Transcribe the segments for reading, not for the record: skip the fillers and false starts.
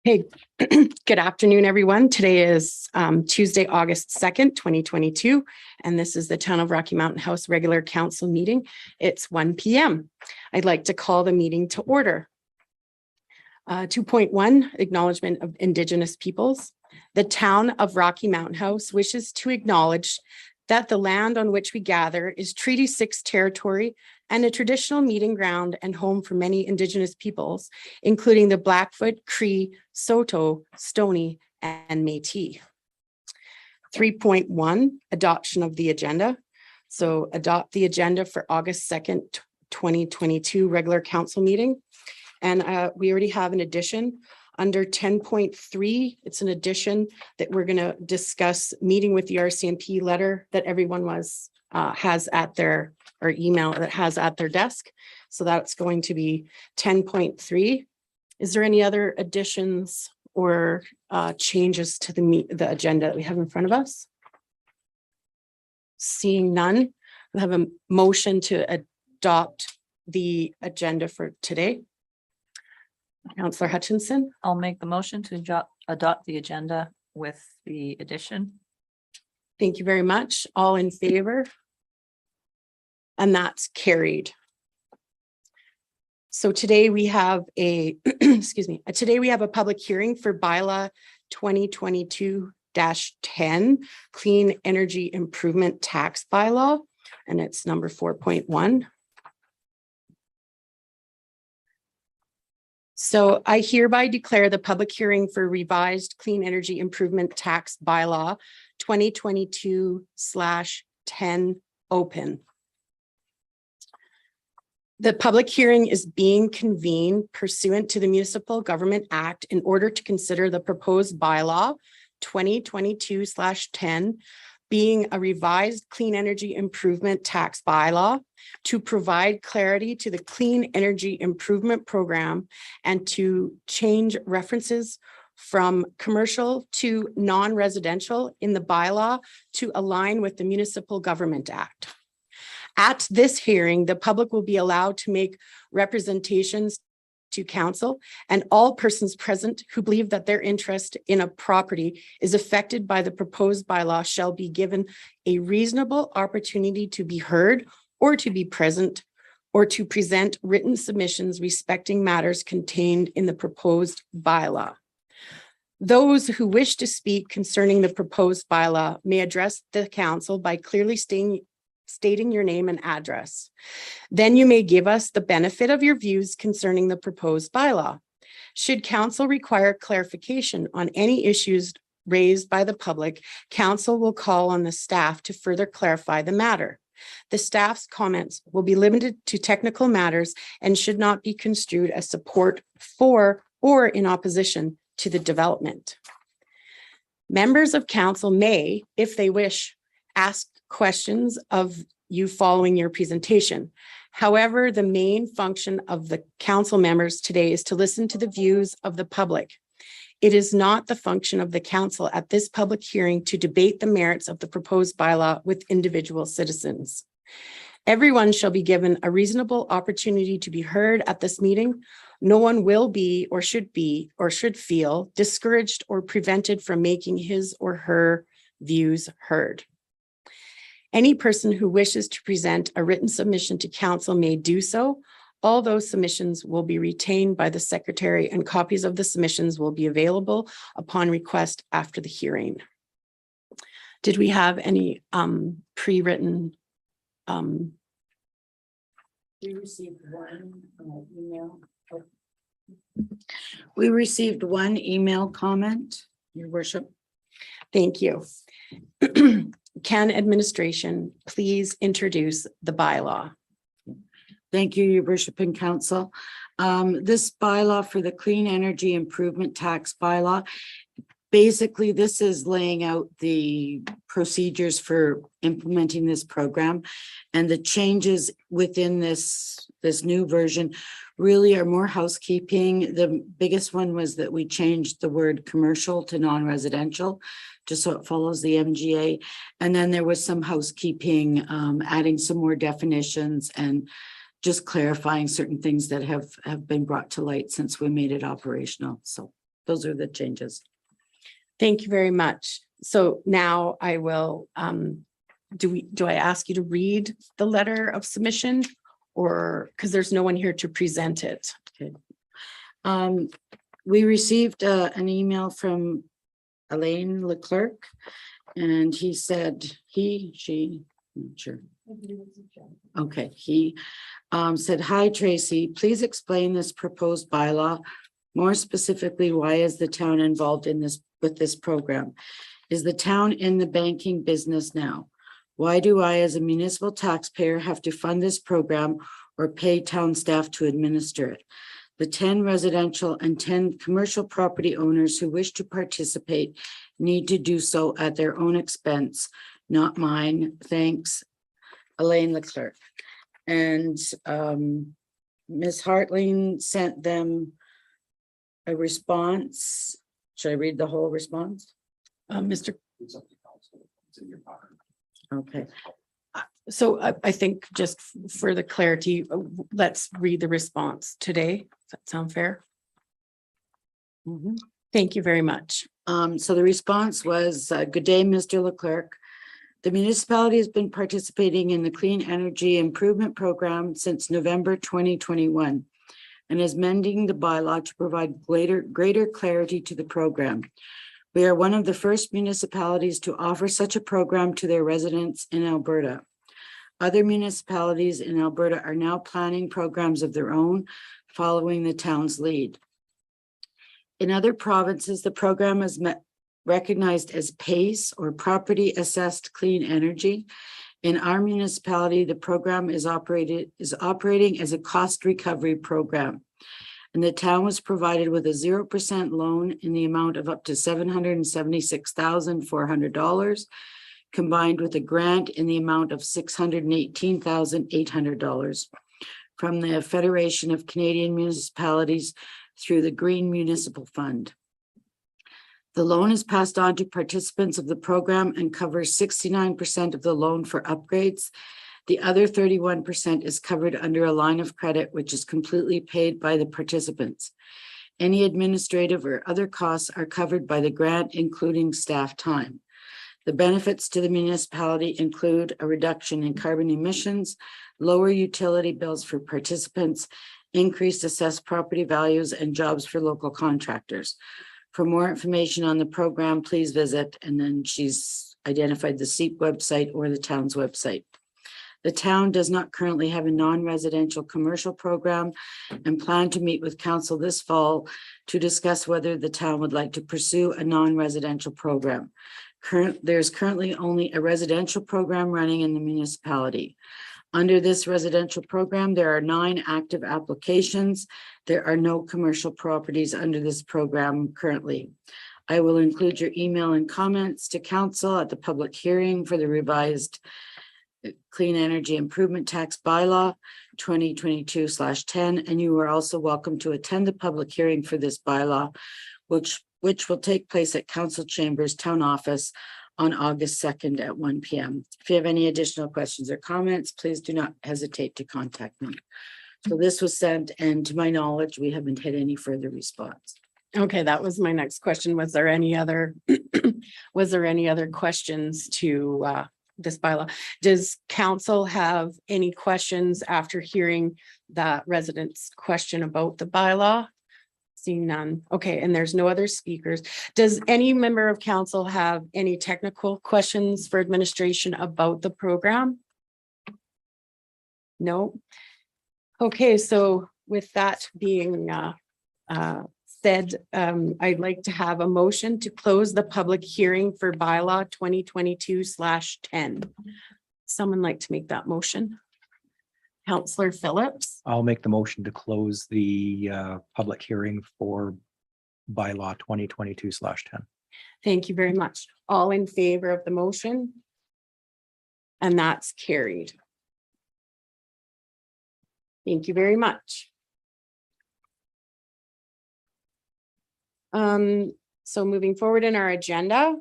Hey, good afternoon, everyone. Today is Tuesday, August 2nd, 2022, and this is the Town of Rocky Mountain House Regular Council meeting. It's 1 p.m. I'd like to call the meeting to order. 2.1, Acknowledgement of Indigenous Peoples. The Town of Rocky Mountain House wishes to acknowledge that the land on which we gather is Treaty 6 territory and a traditional meeting ground and home for many Indigenous peoples, including the Blackfoot, Cree, Saulteaux, Stoney, and Métis. 3.1, Adoption of the Agenda. So adopt the agenda for August 2nd, 2022 regular council meeting. And we already have an addition. Under 10.3, it's an addition that we're going to discuss meeting with the RCMP letter that everyone has at their, or email that has at their desk. So that's going to be 10.3. Is there any other additions or changes to the agenda that we have in front of us? Seeing none, we have a motion to adopt the agenda for today. Councillor Hutchinson. I'll make the motion to adopt the agenda with the addition. Thank you very much. All in favor? And that's carried. So today we have a, excuse me, today we have a public hearing for Bylaw 2022-10, Clean Energy Improvement Tax Bylaw, and it's number 4.1. So I hereby declare the public hearing for revised Clean Energy Improvement Tax Bylaw 2022/10 open. The public hearing is being convened pursuant to the Municipal Government Act in order to consider the proposed bylaw 2022/10 being a revised clean energy improvement tax bylaw to provide clarity to the clean energy improvement program and to change references from commercial to non-residential in the bylaw to align with the Municipal Government Act. At this hearing, the public will be allowed to make representations to council, and all persons present who believe that their interest in a property is affected by the proposed bylaw shall be given a reasonable opportunity to be heard or to be present or to present written submissions respecting matters contained in the proposed bylaw. Those who wish to speak concerning the proposed bylaw may address the council by clearly stating your name and address. Then you may give us the benefit of your views concerning the proposed bylaw. Should council require clarification on any issues raised by the public, council will call on the staff to further clarify the matter. The staff's comments will be limited to technical matters and should not be construed as support for or in opposition to the development. Members of council may, if they wish, ask questions of you following your presentation. However, the main function of the council members today is to listen to the views of the public. It is not the function of the council at this public hearing to debate the merits of the proposed bylaw with individual citizens. Everyone shall be given a reasonable opportunity to be heard at this meeting. No one will be or should feel discouraged or prevented from making his or her views heard. Any person who wishes to present a written submission to council may do so. All those submissions will be retained by the secretary and copies of the submissions will be available upon request after the hearing. Did we have any pre-written? We received one email. We received one email comment, Your Worship. Thank you. Can administration please introduce the bylaw? Thank you, Your Worship and Council. This bylaw for the Clean Energy Improvement Tax Bylaw, basically this is laying out the procedures for implementing this program, and the changes within this new version really are more housekeeping. The biggest one was that we changed the word commercial to non-residential, just so it follows the MGA. And then there was some housekeeping, adding some more definitions and just clarifying certain things that have been brought to light since we made it operational. So those are the changes. Thank you very much. So now I will, do I ask you to read the letter of submission? Or, because there's no one here to present it. We received an email from Elaine Leclerc, and he said, she, I'm not sure. Okay, he said, "Hi Tracy, please explain this proposed bylaw. More specifically, why is the town involved in this with this program? Is the town in the banking business now? Why do I, as a municipal taxpayer, have to fund this program or pay town staff to administer it? The 10 residential and 10 commercial property owners who wish to participate need to do so at their own expense, not mine. Thanks, Elaine Leclerc." And Ms. Hartling sent them a response. Should I read the whole response? Mr. Okay. So I think just for the clarity, let's read the response today. Does that sound fair? Mhm. Thank you very much. So the response was, "Good day, Mr. Leclerc. The municipality has been participating in the Clean Energy Improvement Program since November 2021 and is amending the bylaw to provide greater clarity to the program. We are one of the first municipalities to offer such a program to their residents in Alberta. Other municipalities in Alberta are now planning programs of their own, following the town's lead. In other provinces, the program is recognized as PACE, or Property Assessed Clean Energy. In our municipality, the program is operating as a cost recovery program. And the town was provided with a 0% loan in the amount of up to $776,400, combined with a grant in the amount of $618,800 from the Federation of Canadian Municipalities through the Green Municipal Fund. The loan is passed on to participants of the program and covers 69% of the loan for upgrades. The other 31% is covered under a line of credit, which is completely paid by the participants. Any administrative or other costs are covered by the grant, including staff time. The benefits to the municipality include a reduction in carbon emissions, lower utility bills for participants, increased assessed property values, and jobs for local contractors. For more information on the program, please visit," and then she's identified the SEEP website or the town's website. The town does not currently have a non-residential commercial program and plan to meet with council this fall to discuss whether the town would like to pursue a non-residential program. There's currently only a residential program running in the municipality. Under this residential program, there are 9 active applications. There are no commercial properties under this program currently. I will include your email and comments to council at the public hearing for the revised Clean Energy Improvement Tax Bylaw 2022/10, and you are also welcome to attend the public hearing for this bylaw, which will take place at Council Chambers Town Office on August 2nd at 1 p.m. If you have any additional questions or comments, please do not hesitate to contact me. So this was sent, and to my knowledge, we haven't had any further response. Okay, that was my next question. Was there any other, questions to this bylaw? Does council have any questions after hearing that resident's question about the bylaw? Seeing none. Okay, and there's no other speakers. Does any member of council have any technical questions for administration about the program? No. Okay, so with that being said, I'd like to have a motion to close the public hearing for bylaw 2022/10. Someone like to make that motion? Councillor Phillips. I'll make the motion to close the public hearing for bylaw 2022/10. Thank you very much. All in favor of the motion? And that's carried. Thank you very much. So moving forward in our agenda,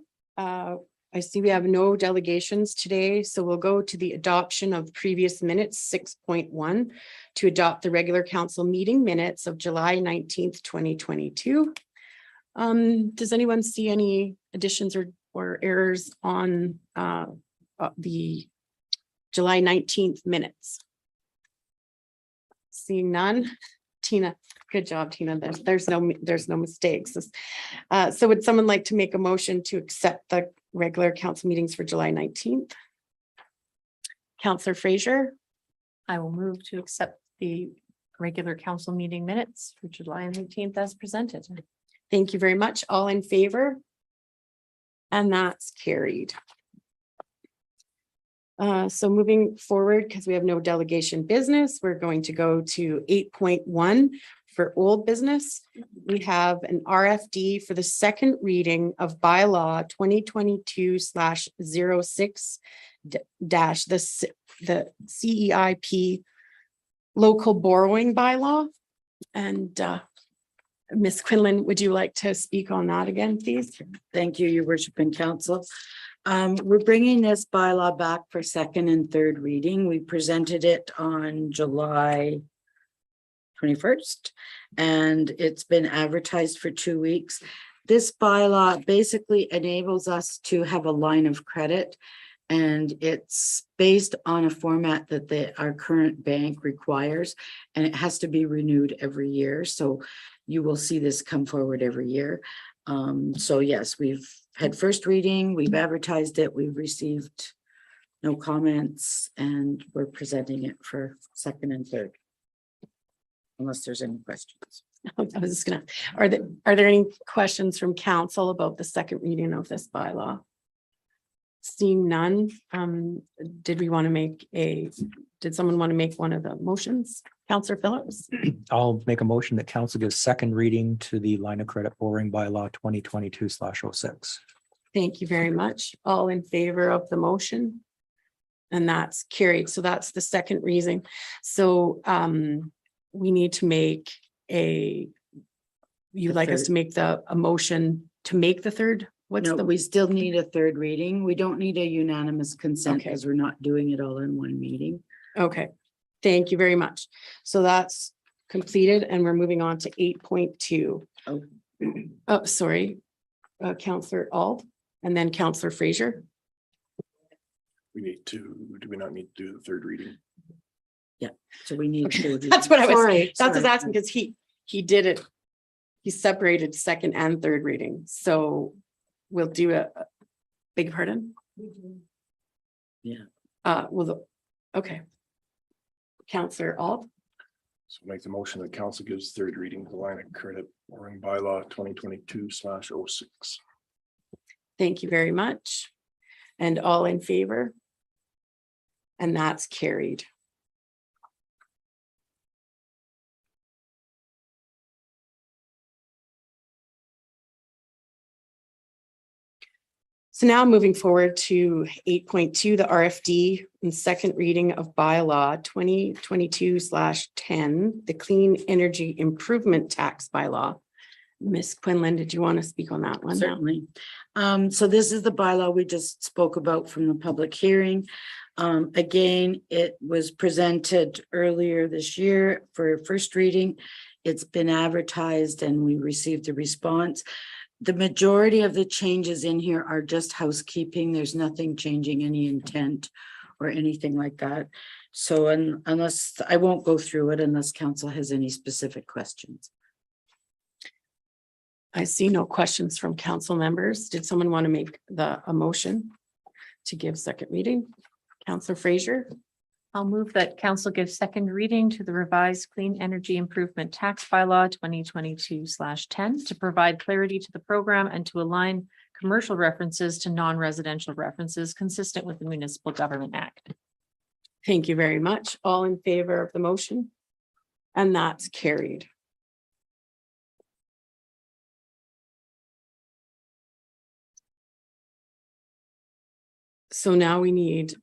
I see we have no delegations today, so we'll go to the adoption of previous minutes, 6.1, to adopt the regular council meeting minutes of July 19th, 2022. Does anyone see any additions or errors on the July 19th minutes? Seeing none. Tina, good job, Tina. There's no mistakes. So would someone like to make a motion to accept the regular council meetings for July 19th? Councillor Fraser, I will move to accept the regular council meeting minutes for July 19th as presented. thank you very much. All in favor? And that's carried. So moving forward, because we have no delegation business, we're going to go to 8.1 for old business. We have an RFD for the second reading of bylaw 2022/06 dash the CEIP local borrowing bylaw. And Ms. Quinlan, would you like to speak on that again, please? Thank you, your worship and council. We're bringing this bylaw back for second and third reading. We presented it on July 21st, and it's been advertised for 2 weeks. This bylaw basically enables us to have a line of credit, and it's based on a format that our current bank requires, and it has to be renewed every year. So you will see this come forward every year. So yes, we've had first reading, we've advertised it, we've received no comments, and we're presenting it for second and third. Unless there's any questions. I was just gonna, are there any questions from council about the second reading of this bylaw? Seeing none, did someone want to make one of the motions? Councillor Phillips? I'll make a motion that council gives second reading to the line of credit borrowing bylaw 2022/06. Thank you very much. All in favor of the motion? And that's carried. So that's the second reason. So we need to make you'd like us to make a motion to make the third? No, we still need a third reading. We don't need a unanimous consent Okay. because we're not doing it all in one meeting. Okay, thank you very much. So that's completed and we're moving on to 8.2. Oh. Oh, sorry. Councillor Auld and then Councillor Fraser. Do we not need to do the third reading? So we need Okay, to. that's what I was, Sorry, that's what I was sorry. asking because he did it. He separated second and third reading. So we'll do beg your pardon? Yeah. Okay. Councillor Auld, So make the motion that council gives third reading to the line of credit borrowing bylaw 2022/06. thank you very much. And all in favor? And that's carried. So now moving forward to 8.2, the RFD and second reading of bylaw 2022/10, the Clean Energy Improvement Tax bylaw. Ms. Quinlan, did you want to speak on that one now? Certainly. So this is the bylaw we just spoke about from the public hearing. Again, it was presented earlier this year for first reading. It's been advertised and we received a response. The majority of the changes in here are just housekeeping. There's nothing changing any intent or anything like that. So unless, I won't go through it unless council has any specific questions. I see no questions from council members. Did someone want to make a motion to give second reading? Councillor Fraser? I'll move that council give second reading to the revised Clean Energy Improvement Tax Bylaw 2022/10 to provide clarity to the program and to align commercial references to non-residential references consistent with the Municipal Government Act. Thank you very much. All in favor of the motion? And that's carried. So now we need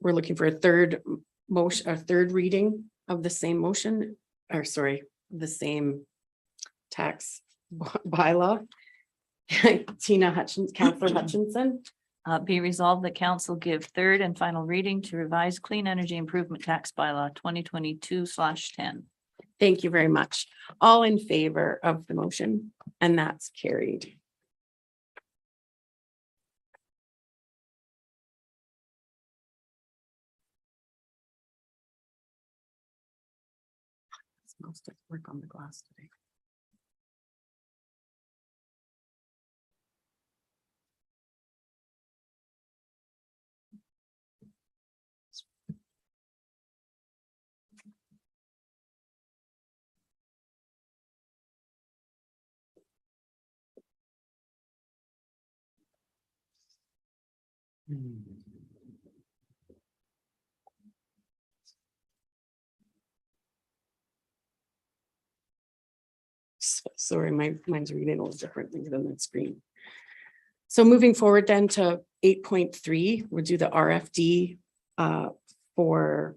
we're looking for a third motion, a third reading of the same motion, or sorry, the same tax bylaw. Tina Hutchins, Counselor Hutchinson. Be resolved that council give third and final reading to revise clean energy improvement tax bylaw 2022/10. Thank you very much. All in favor of the motion, and that's carried. Smells like work on the glass today. Sorry, mine's reading a little differently than the screen. So moving forward then to 8.3, we'll do the RFD for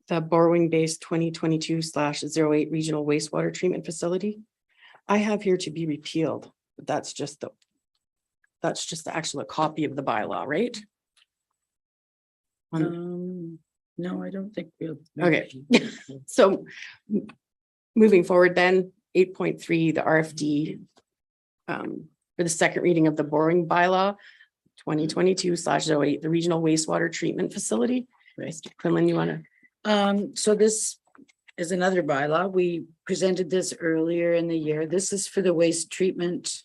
the borrowing base 2022/08 regional wastewater treatment facility. I have here to be repealed, but that's just the actual copy of the bylaw, right? No, I don't think we'll. Okay. So moving forward then, 8.3, the RFD for the second reading of the borrowing bylaw 2022/08, the regional wastewater treatment facility. Mr. Quinlan, you want to? So this is another bylaw. We presented this earlier in the year. This is for the waste treatment,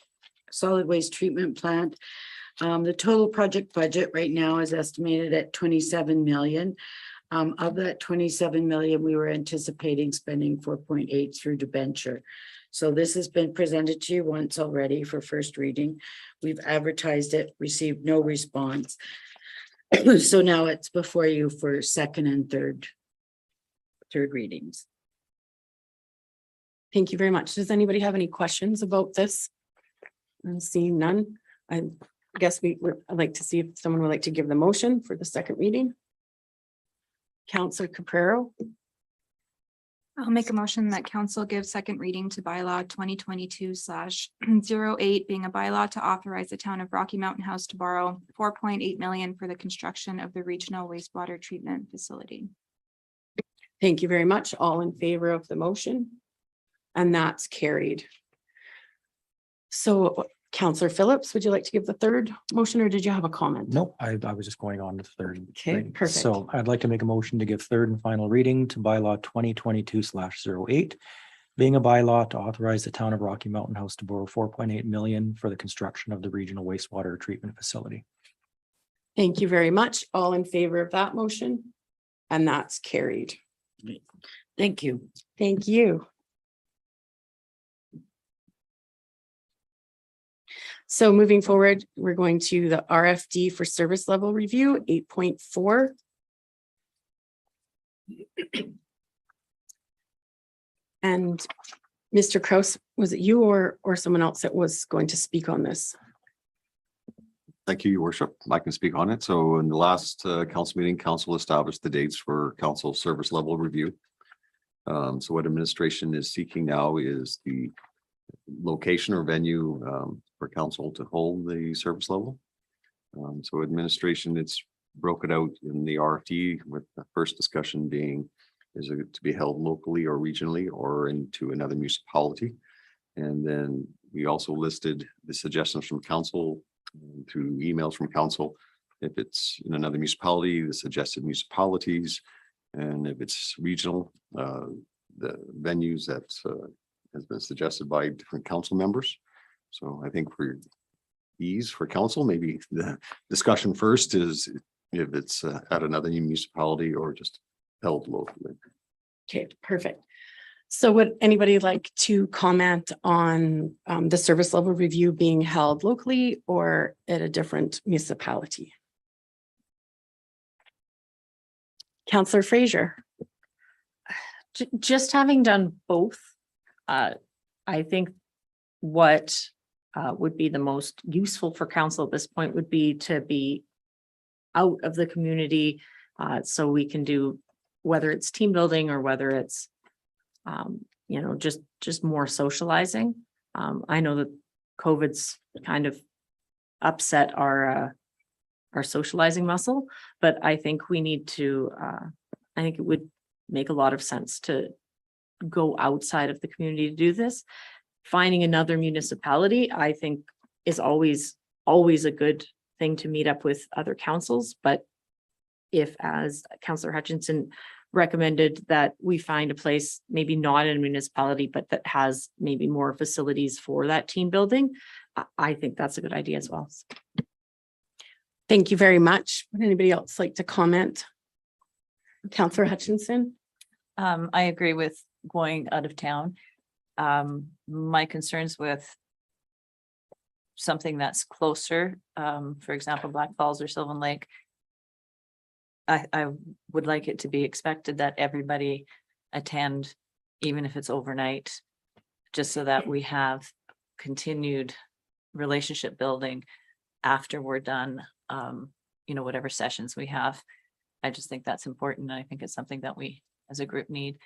solid waste treatment plant. The total project budget right now is estimated at 27 million. Of that 27 million, we were anticipating spending 4.8 through debenture. So this has been presented to you once already for first reading. We've advertised it, received no response. So now it's before you for second and third readings. Thank you very much. Does anybody have any questions about this? I'm seeing none. I guess I'd like to see if someone would like to give the motion for the second reading. Counselor Caprero. I'll make a motion that council gives second reading to bylaw 2022/08, being a bylaw to authorize the town of Rocky Mountain House to borrow 4.8 million for the construction of the regional wastewater treatment facility. Thank you very much. All in favor of the motion? And that's carried. So Counselor Phillips, would you like to give the third motion or did you have a comment? Nope, I was just going on to the third. Okay, reading. perfect. So I'd like to make a motion to give third and final reading to bylaw 2022/08, being a bylaw to authorize the town of Rocky Mountain House to borrow 4.8 million for the construction of the regional wastewater treatment facility. Thank you very much. All in favor of that motion? And that's carried. Thank you. Thank you. So moving forward, we're going to the RFD for service level review, 8.4. And Mr. Kraus, was it you or someone else that was going to speak on this? Thank you, Your Worship. I can speak on it. So in the last council meeting, council established the dates for council service level review. So what administration is seeking now is the location or venue for council to hold the service level. So administration, it's broken out in the RFD with the first discussion being, is it to be held locally or regionally or into another municipality? And then we also listed the suggestions from council through emails from council. If it's in another municipality, the suggested municipalities, and if it's regional, the venues that has been suggested by different council members. So I think for ease for council, maybe the discussion first is if it's at another municipality or just held locally. Okay, perfect. So would anybody like to comment on the service level review being held locally or at a different municipality? Counselor Fraser. Just having done both, I think what would be the most useful for council at this point would be to be out of the community. So we can do, whether it's team building or whether it's, just more socializing. I know that COVID's kind of upset our socializing muscle, but I think we need to, I think it would make a lot of sense to go outside of the community to do this. Finding another municipality, I think, is always a good thing to meet up with other councils, but if, as Councillor Hutchinson recommended, that we find a place, maybe not in a municipality, but that has maybe more facilities for that team building, I think that's a good idea as well. Thank you very much. Would anybody else like to comment? Councillor Hutchinson? I agree with going out of town. My concerns with something that's closer, for example, Black Falls or Sylvan Lake. I would like it to be expected that everybody attend, even if it's overnight, just so that we have continued relationship building after we're done, whatever sessions we have. I just think that's important. I think it's something that we as a group need.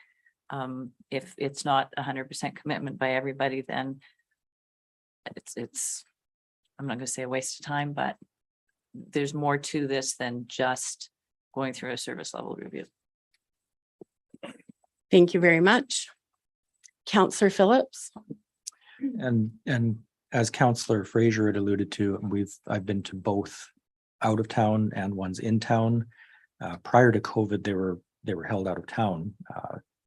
If it's not 100% commitment by everybody, then it's, I'm not going to say a waste of time, but there's more to this than just going through a service level review. Thank you very much. Councillor Phillips? And as Councillor Fraser had alluded to, I've been to both out of town and ones in town. Prior to COVID, they were held out of town.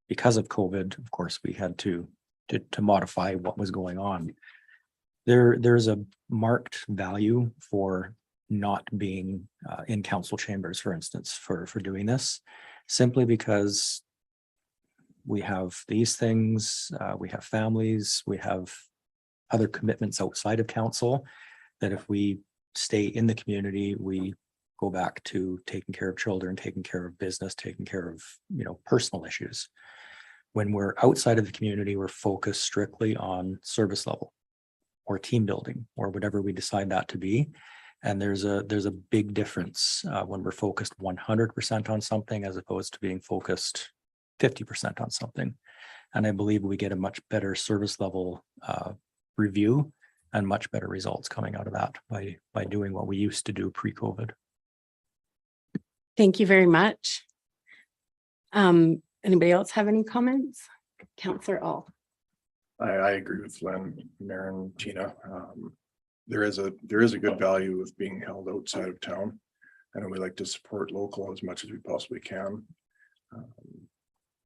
Because of COVID, of course, we had to modify what was going on. There's a marked value for not being in council chambers, for instance, for doing this, simply because we have these things, we have families, we have other commitments outside of council, that if we stay in the community, we go back to taking care of children, taking care of business, taking care of, personal issues. When we're outside of the community, we're focused strictly on service level or team building or whatever we decide that to be. And there's a big difference when we're focused 100% on something as opposed to being focused 50% on something. And I believe we get a much better service level review and much better results coming out of that by doing what we used to do pre-COVID. Thank you very much. Anybody else have any comments? Councillor All. I agree with Len, Mayor, and Tina. There is a good value of being held outside of town. I know we like to support local as much as we possibly can.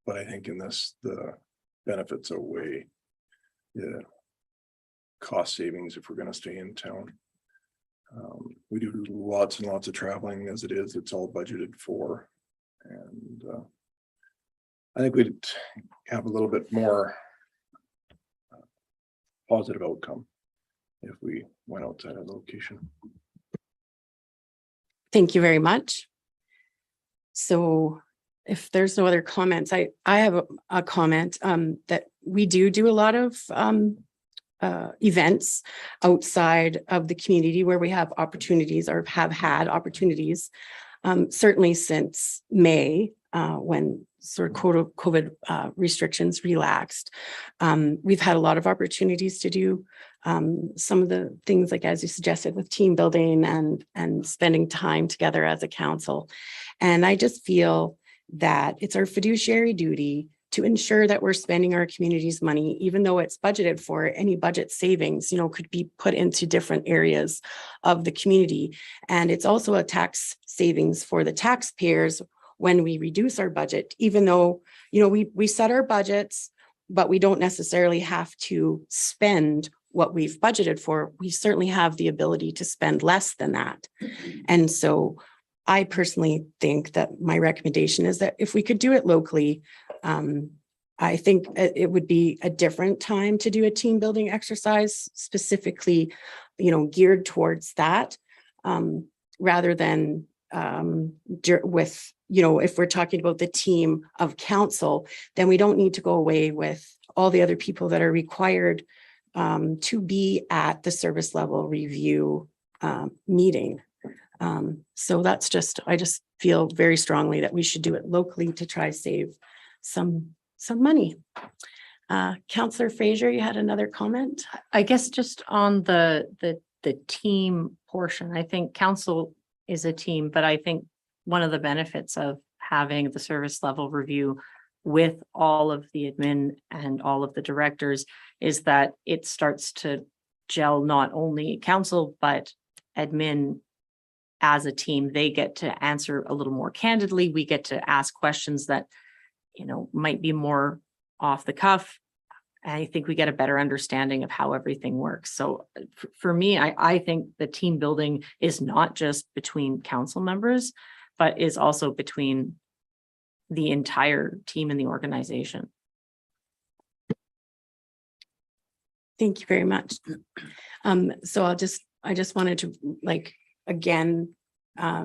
But I think in this, the benefits outweigh the cost savings if we're going to stay in town. We do lots and lots of traveling as it is. It's all budgeted for. And I think we'd have a little bit more positive outcome if we went outside of the location. Thank you very much. So if there's no other comments, I have a comment that we do a lot of events outside of the community where we have opportunities or have had opportunities, certainly since May, when sort of COVID restrictions relaxed. We've had a lot of opportunities to do some of the things, like as you suggested, with team building and spending time together as a council. And I just feel that it's our fiduciary duty to ensure that we're spending our community's money, even though it's budgeted for. Any budget savings, could be put into different areas of the community. And it's also a tax savings for the taxpayers when we reduce our budget, even though, we set our budgets, but we don't necessarily have to spend what we've budgeted for. We certainly have the ability to spend less than that. And so I personally think that my recommendation is that if we could do it locally, I think it would be a different time to do a team building exercise, specifically, geared towards that, rather than with, if we're talking about the team of council, then we don't need to go away with all the other people that are required to be at the service level review meeting. So that's I just feel very strongly that we should do it locally to try save some money. Counselor Fraser, you had another comment? I guess just on the team portion, I think council is a team, but I think one of the benefits of having the service level review with all of the admin and all of the directors is that it starts to gel not only council, but admin as a team. They get to answer a little more candidly. We get to ask questions that, might be more off the cuff. I think we get a better understanding of how everything works. So for me, I think the team building is not just between council members, but is also between the entire team in the organization. Thank you very much. So I just wanted to again,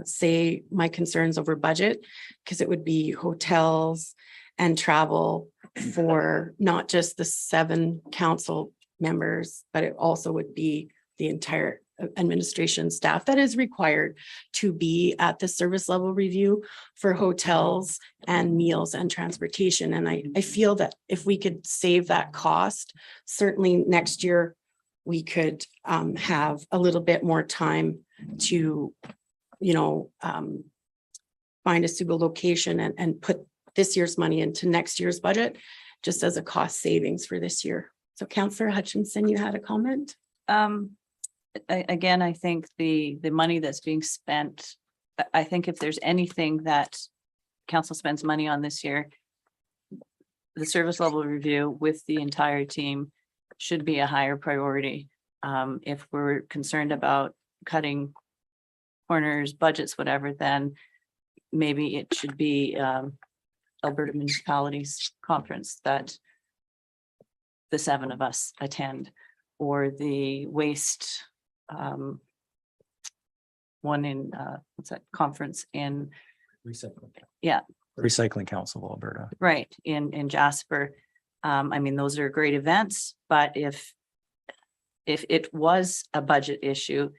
say my concerns over budget, because it would be hotels and travel for not just the 7 council members, but it also would be the entire administration staff that is required to be at the service level review for hotels and meals and transportation. And I feel that if we could save that cost, certainly next year, we could have a little bit more time to, find a suitable location and put this year's money into next year's budget, just as a cost savings for this year. So Councillor Hutchinson, you had a comment? Again, I think the money that's being spent, I think if there's anything that council spends money on this year, the service level review with the entire team should be a higher priority. If we're concerned about cutting corners, budgets, whatever, then maybe it should be Alberta Municipalities Conference that the 7 of us attend, or the waste one in what's that conference in Recycling. Yeah. Recycling Council of Alberta. Right, in Jasper. I mean, those are great events, but if it was a budget issue,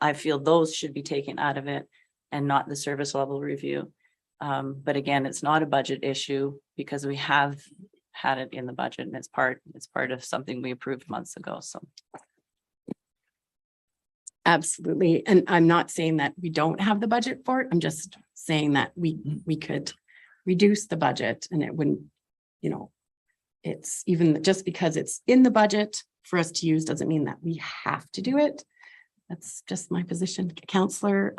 I feel those should be taken out of it and not the service level review. But again, it's not a budget issue because we have had it in the budget, and it's part of something we approved months ago. So. Absolutely. And I'm not saying that we don't have the budget for it. I'm just saying that we could reduce the budget, and it wouldn't, it's even just because it's in the budget for us to use doesn't mean that we have to do it. That's just my position. Councillor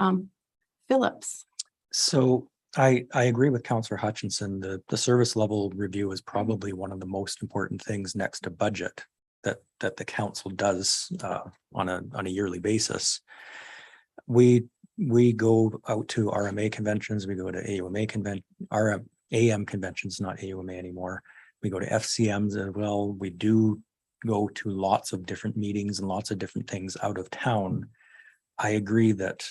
Phillips. So I agree with Councillor Hutchinson. The service level review is probably one of the most important things next to budget that the council does on a yearly basis. We go out to RMA conventions, we go to AUMA AM conventions, not AUMA anymore. We go to FCMs as well. We do go to lots of different meetings and lots of different things out of town. I agree that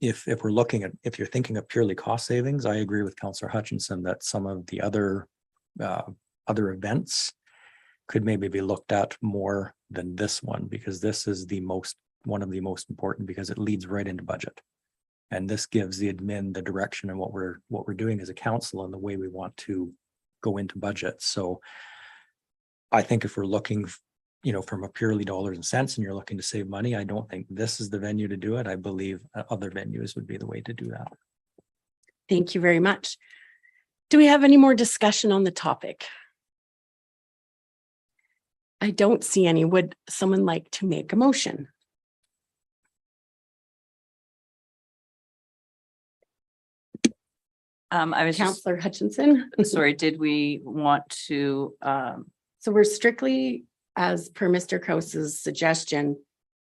if you're thinking of purely cost savings, I agree with Councillor Hutchinson that some of the other events could maybe be looked at more than this one, because this is one of the most important, because it leads right into budget. And this gives the admin the direction and what we're doing as a council and the way we want to go into budget. So I think if we're looking, from a purely dollars and cents and you're looking to save money, I don't think this is the venue to do it. I believe other venues would be the way to do that. Thank you very much. Do we have any more discussion on the topic? I don't see any. Would someone like to make a motion? I was just, Councillor Hutchinson. sorry, did we want to, So we're strictly, as per Mr. Krause's suggestion,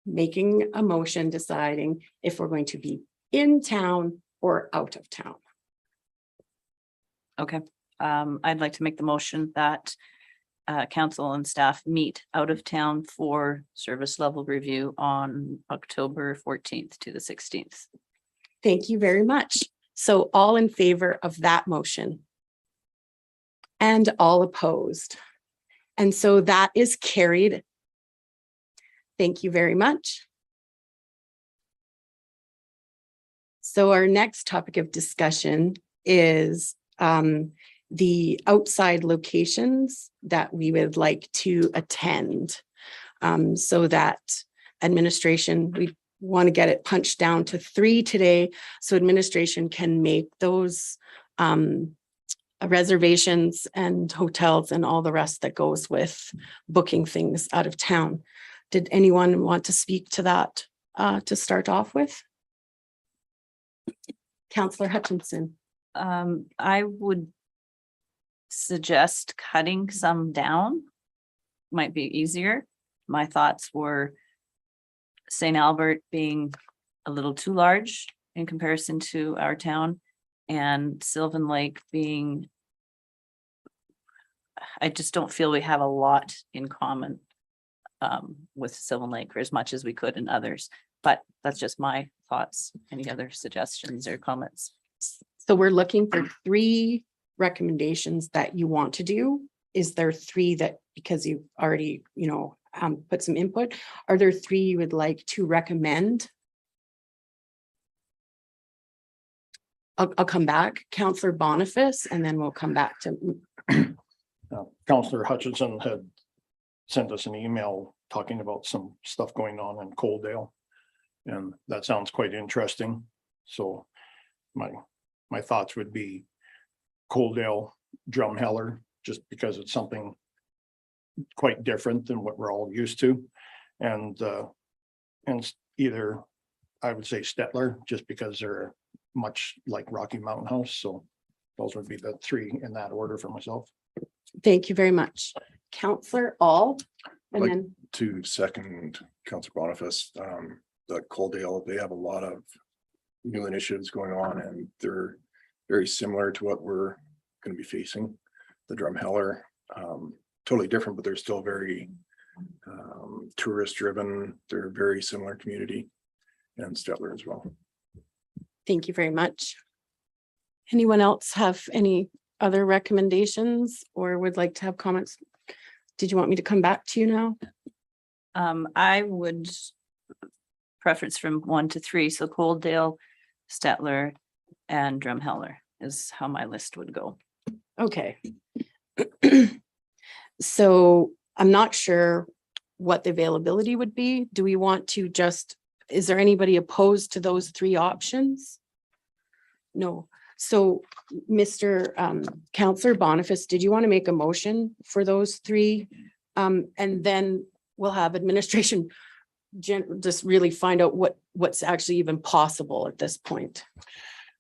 making a motion deciding if we're going to be in town or out of town. okay, I'd like to make the motion that council and staff meet out of town for service level review on October 14th to the 16th. Thank you very much. So all in favor of that motion? And all opposed? And so that is carried. Thank you very much. So our next topic of discussion is the outside locations that we would like to attend. So that administration, we want to get it punched down to 3 today, so administration can make those reservations and hotels and all the rest that goes with booking things out of town. Did anyone want to speak to that to start off with? Councillor Hutchinson. I would suggest cutting some down. Might be easier. My thoughts were St. Albert being a little too large in comparison to our town, and Sylvan Lake being, I just don't feel we have a lot in common with Sylvan Lake, or as much as we could in others, but that's just my thoughts. Any other suggestions or comments? So we're looking for 3 recommendations that you want to do. Is there 3 that, because you've already, put some input, are there 3 you would like to recommend? I'll come back, Councillor Boniface, and then we'll come back to. Councillor Hutchinson had sent us an email talking about some stuff going on in Coaldale. And that sounds quite interesting. So my thoughts would be Coaldale, Drumheller, just because it's something quite different than what we're all used to. And either, I would say Stettler, just because they're much like Rocky Mountain House. So those would be the 3 in that order for myself. Thank you very much. Councillor All, and Like- then, To second Councillor Boniface, the Coaldale, they have a lot of new initiatives going on, and they're very similar to what we're going to be facing. The Drumheller, totally different, but they're still very tourist driven. They're a very similar community, and Stettler as well. thank you very much. Anyone else have any other recommendations or would like to have comments? Did you want me to come back to you now? I would preference from 1 to 3. So Coaldale, Stettler, and Drumheller is how my list would go. Okay. So I'm not sure what the availability would be. Do we want to is there anybody opposed to those 3 options? No. So Mr. Councillor Boniface, did you want to make a motion for those 3? And then we'll have administration just really find out what's actually even possible at this point.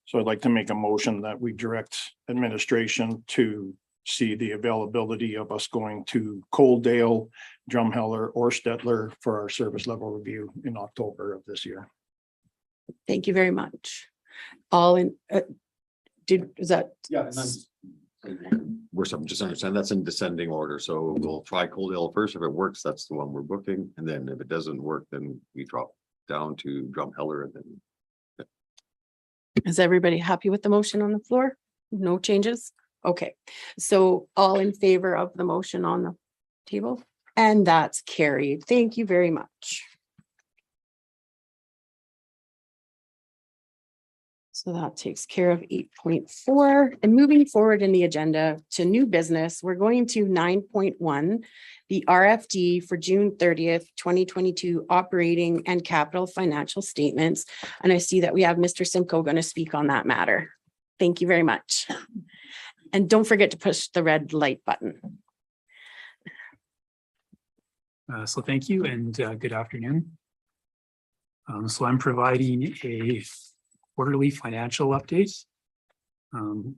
So I'd like to make a motion that we direct administration to see the availability of us going to Coaldale, Drumheller, or Stettler for our service level review in October of this year. Thank you very much. All in, is that? Yeah. We're just understand that's in descending order. So we'll try Coaldale first. If it works, that's the one we're booking. And then if it doesn't work, then we drop down to Drumheller and then. Is everybody happy with the motion on the floor? No changes? Okay, so all in favor of the motion on the table? And that's carried. Thank you very much. So that takes care of 8.4. And moving forward in the agenda to new business, we're going to 9.1, the RFD for June 30th, 2022 operating and capital financial statements. And I see that we have Mr. Simcoe going to speak on that matter. Thank you very much. And don't forget to push the red light button. So thank you and good afternoon. So I'm providing a quarterly financial update,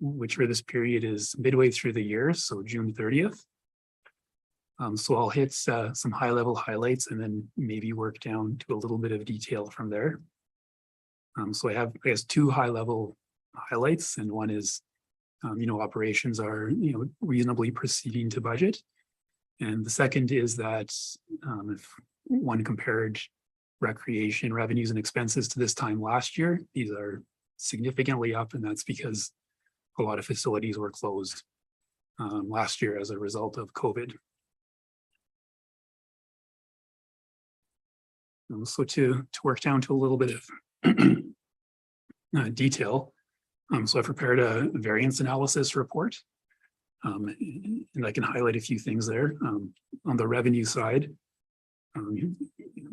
which for this period is midway through the year, so June 30th. So I'll hit some high-level highlights and then maybe work down to a little bit of detail from there. So I have, I guess, 2 high-level highlights, and one is, operations are, reasonably proceeding to budget. And the second is that if one compared recreation revenues and expenses to this time last year, these are significantly up, and that's because a lot of facilities were closed last year as a result of COVID. So to work down to a little bit of detail, so I prepared a variance analysis report And I can highlight a few things there. On the revenue side,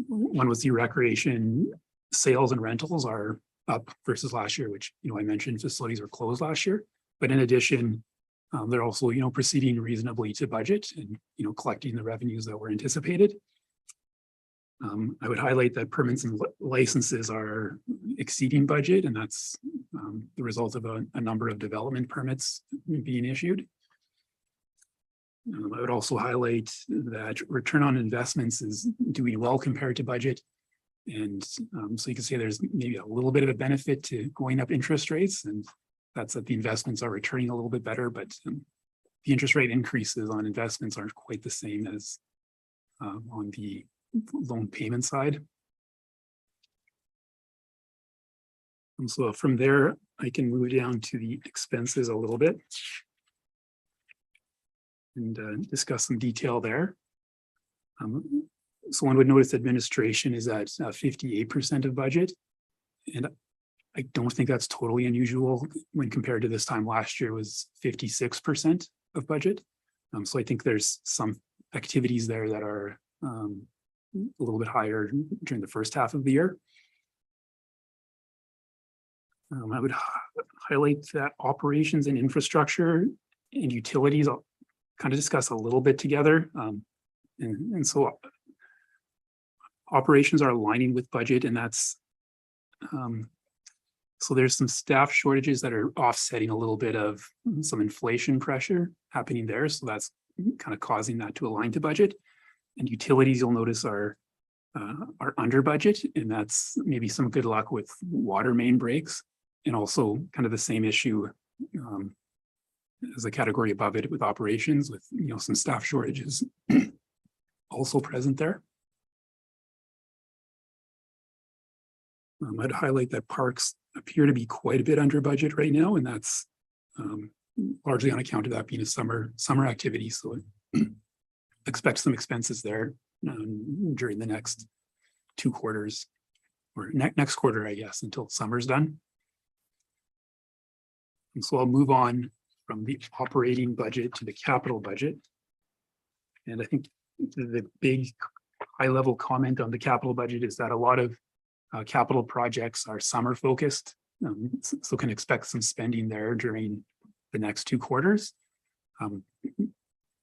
one was the recreation sales and rentals are up versus last year, which, I mentioned facilities were closed last year. But in addition, they're also, proceeding reasonably to budget and, collecting the revenues that were anticipated. I would highlight that permits and licenses are exceeding budget, and that's the result of a number of development permits being issued. I would also highlight that return on investments is doing well compared to budget. And so you can see there's maybe a little bit of a benefit to going up interest rates, and that's that the investments are returning a little bit better, but the interest rate increases on investments aren't quite the same as on the loan payment side. And so from there, I can move down to the expenses a little bit and discuss some detail there. So one would notice administration is at 58% of budget. And I don't think that's totally unusual when compared to this time last year was 56% of budget. So I think there's some activities there that are a little bit higher during the first half of the year. I would highlight that operations and infrastructure and utilities, I'll kind of discuss a little bit together. And so operations are aligning with budget, and that's so there's some staff shortages that are offsetting a little bit of some inflation pressure happening there. So that's kind of causing that to align to budget. And utilities, you'll notice, are under budget, and that's maybe some good luck with water main breaks, and also kind of the same issue as a category above it with operations, with some staff shortages also present there. I'd highlight that parks appear to be quite a bit under budget right now, and that's largely on account of that being a summer activity. So expect some expenses there during the next 2 quarters, or next quarter, I guess, until summer's done. And so I'll move on from the operating budget to the capital budget. And I think the big high-level comment on the capital budget is that a lot of capital projects are summer focused, so can expect some spending there during the next 2 quarters.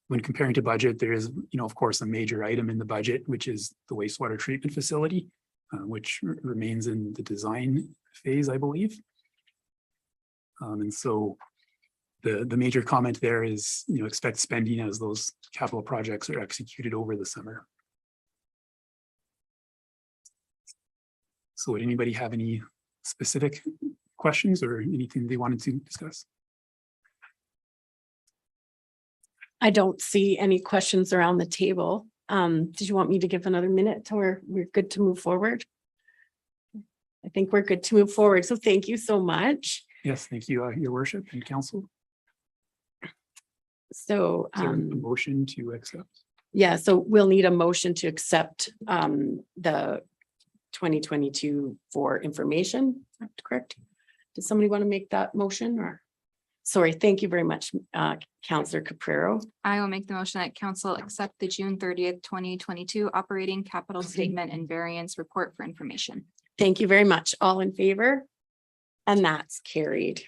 When comparing to budget, there is, of course, a major item in the budget, which is the wastewater treatment facility, which remains in the design phase, I believe. And so the major comment there is, expect spending as those capital projects are executed over the summer. So would anybody have any specific questions or anything they wanted to discuss? I don't see any questions around the table. Did you want me to give another minute, or we're good to move forward? I think we're good to move forward. So thank you so much. Yes, thank you, Your Worship and Council. So Is there a motion to accept? yeah, so we'll need a motion to accept the 2022 for information, correct? Did somebody want to make that motion, or? Sorry, thank you very much, Councillor Caprero. I will make the motion that council accept the June 30th, 2022 operating capital statement and variance report for information. Thank you very much. All in favor? And that's carried.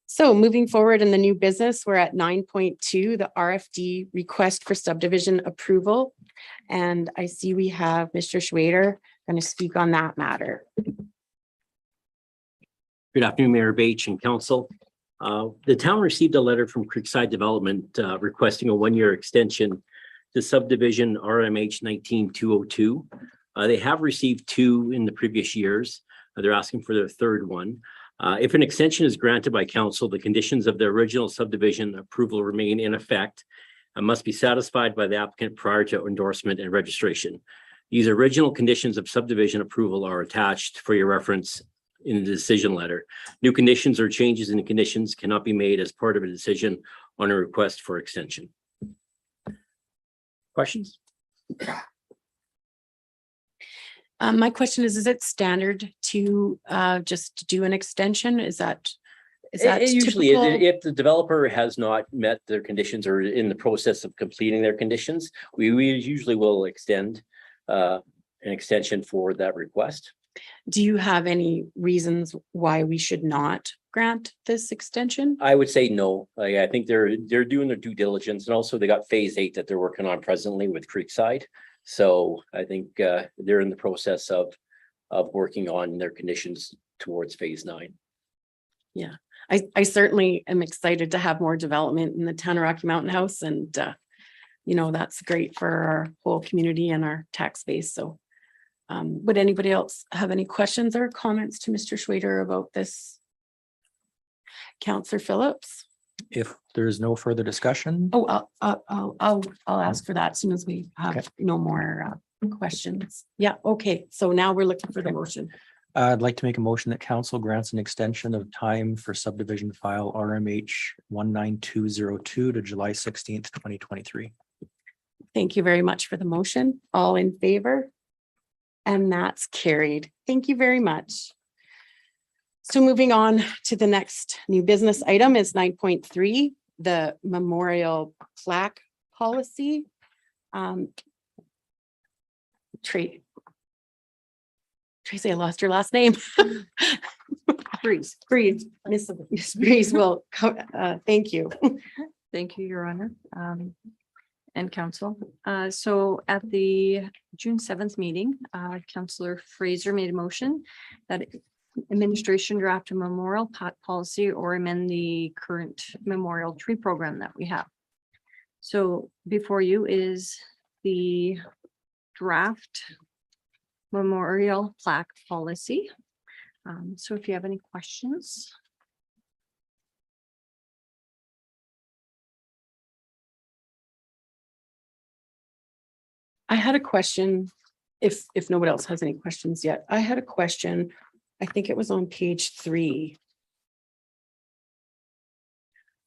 So moving forward in the new business, we're at 9.2, the RFD request for subdivision approval. And I see we have Mr. Schwader going to speak on that matter. Good afternoon, Mayor Bache and Council. The town received a letter from Creekside Development requesting a 1-year extension to subdivision RMH 19202. They have received 2 in the previous years. They're asking for their 3rd one. If an extension is granted by council, the conditions of the original subdivision approval remain in effect and must be satisfied by the applicant prior to endorsement and registration. These original conditions of subdivision approval are attached for your reference in the decision letter. New conditions or changes in the conditions cannot be made as part of a decision on a request for extension. Questions? My question is it standard to just do an extension? Is that Is that It usually is. typical? If the developer has not met their conditions or in the process of completing their conditions, we usually will extend an extension for that request. Do you have any reasons why we should not grant this extension? I would say no. I think they're doing their due diligence, and also they got phase 8 that they're working on presently with Creekside. So I think they're in the process of working on their conditions towards phase 9. Yeah, I certainly am excited to have more development in the town of Rocky Mountain House, and you know, that's great for our whole community and our tax base. So would anybody else have any questions or comments to Mr. Schwader about this? Counselor Phillips? If there is no further discussion, Oh, I'll ask for that as soon as we have Okay. no more questions. Yeah, okay, so now we're looking for the motion. I'd like to make a motion that council grants an extension of time for subdivision file RMH 19202 to July 16th, 2023. Thank you very much for the motion. All in favor? And that's carried. Thank you very much. So moving on to the next new business item is 9.3, the memorial plaque policy. Tracy, I lost your last name. Breeze. Miss Breeze will, thank you. Thank you, Your Honor, and council. So at the June 7th meeting, Councillor Fraser made a motion that administration draft a memorial policy or amend the current memorial tree program that we have. So before you is the draft memorial plaque policy. So if you have any questions. I had a question, if nobody else has any questions yet. I had a question. I think it was on page 3.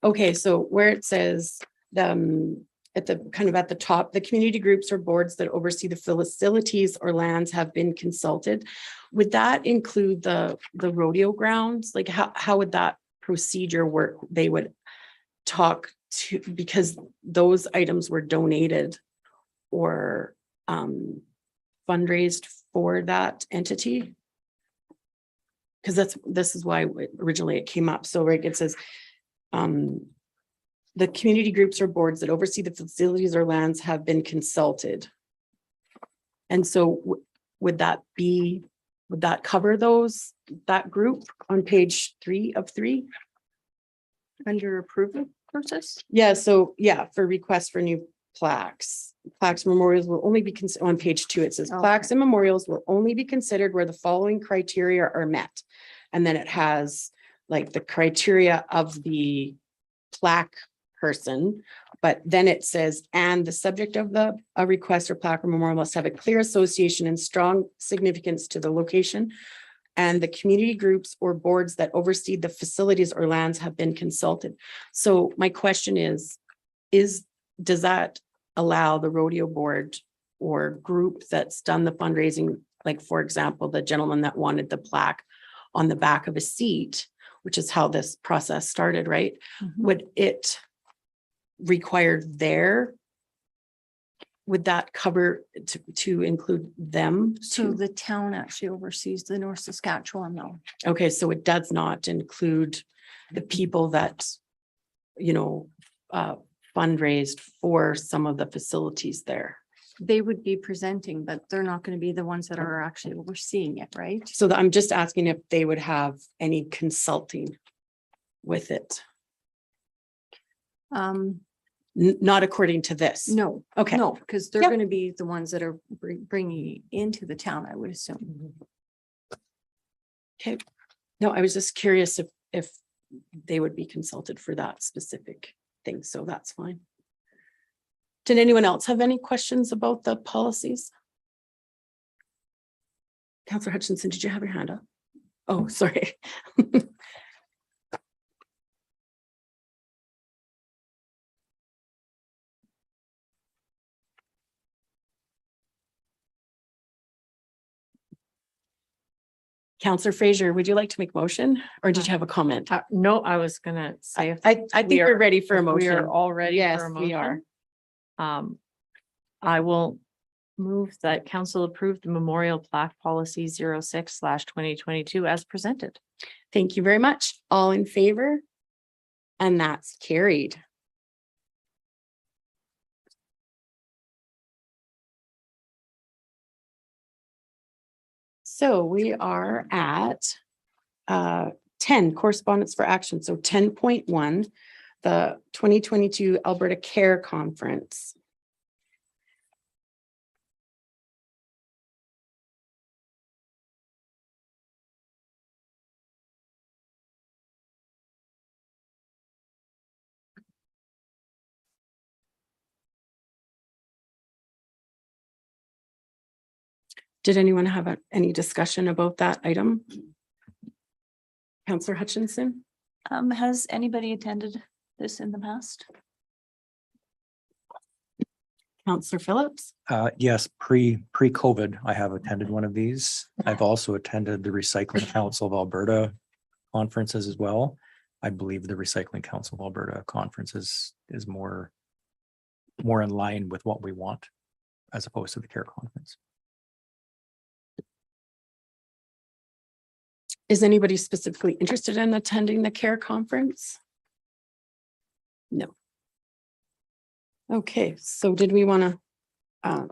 Okay, so where it says at the top, the community groups or boards that oversee the facilities or lands have been consulted. Would that include the rodeo grounds? Like how would that procedure work? They would talk to, because those items were donated or fundraised for that entity? Because this is why originally it came up. So right, it says the community groups or boards that oversee the facilities or lands have been consulted. And so would that cover that group on page 3 of 3? Under approval process? Yeah, so yeah, for requests for new plaques. Plaques memorials will only be considered on page 2. It says plaques and memorials will only be considered where the following criteria are met. And then it has like the criteria of the plaque person, but then it says, and the subject of a request or plaque or memorial must have a clear association and strong significance to the location. And the community groups or boards that oversee the facilities or lands have been consulted. So my question is, does that allow the rodeo board or group that's done the fundraising, like for example, the gentleman that wanted the plaque on the back of a seat, which is how this process started, right? Would it require would that cover to include them? So the town actually oversees the North Saskatchewan though. Okay, so it does not include the people that, fundraised for some of the facilities there. They would be presenting, but they're not going to be the ones that are actually overseeing it, right? So I'm just asking if they would have any consulting with it. Not according to this. No, Okay. no, because they're Yep. going to be the ones that are bringing it into the town, I would assume. Okay. No, I was just curious if they would be consulted for that specific thing. So that's fine. Did anyone else have any questions about the policies? Councillor Hutchinson, did you have your hand up? Oh, sorry. Counselor Fraser, would you like to make a motion or did you have a comment? No, I was gonna say. if I think we we're are- ready for a if We are motion. all ready Yes, for a we are. motion. I will move that council approve the memorial plaque policy 06/2022 as presented. Thank you very much. All in favor? And that's carried. So we are at 10 correspondence for action. So 10.1, the 2022 Alberta Care Conference. Did anyone have any discussion about that item? Councillor Hutchinson? Has anybody attended this in the past? Councillor Phillips? Yes, pre-COVID, I have attended one of these. I've also attended the Recycling Council of Alberta conferences as well. I believe the Recycling Council of Alberta conference is more in line with what we want as opposed to the Care Conference. Is anybody specifically interested in attending the Care Conference? No. Okay, so did we want to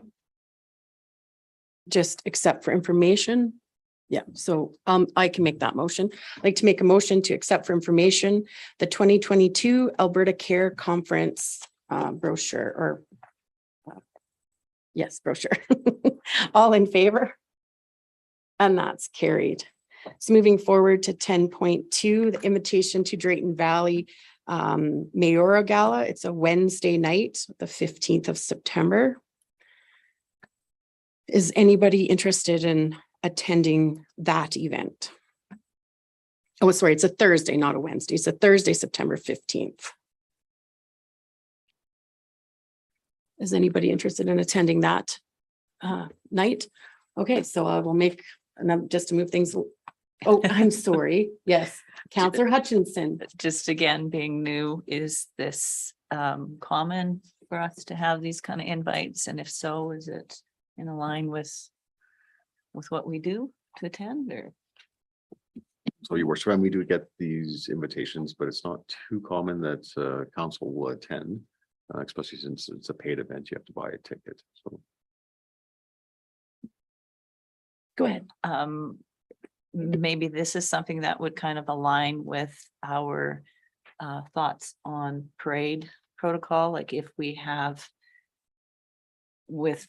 just accept for information? Yeah, so I can make that motion. I'd like to make a motion to accept for information the 2022 Alberta Care Conference brochure or yes, brochure. All in favor? And that's carried. So moving forward to 10.2, the invitation to Drayton Valley Mayoral Gala. It's a Wednesday night, the 15th of September. Is anybody interested in attending that event? Oh, sorry, it's a Thursday, not a Wednesday. It's a Thursday, September 15th. Is anybody interested in attending that night? Okay, so I will make, just to move things. Oh, I'm sorry. Yes, Councillor Hutchinson. Just again, being new, is this common for us to have these kind of invites? And if so, is it in line with what we do to attend or? So your worship, and we do get these invitations, but it's not too common that council will attend, especially since it's a paid event, you have to buy a ticket, so. Go ahead. Maybe this is something that would kind of align with our thoughts on parade protocol, like if we have with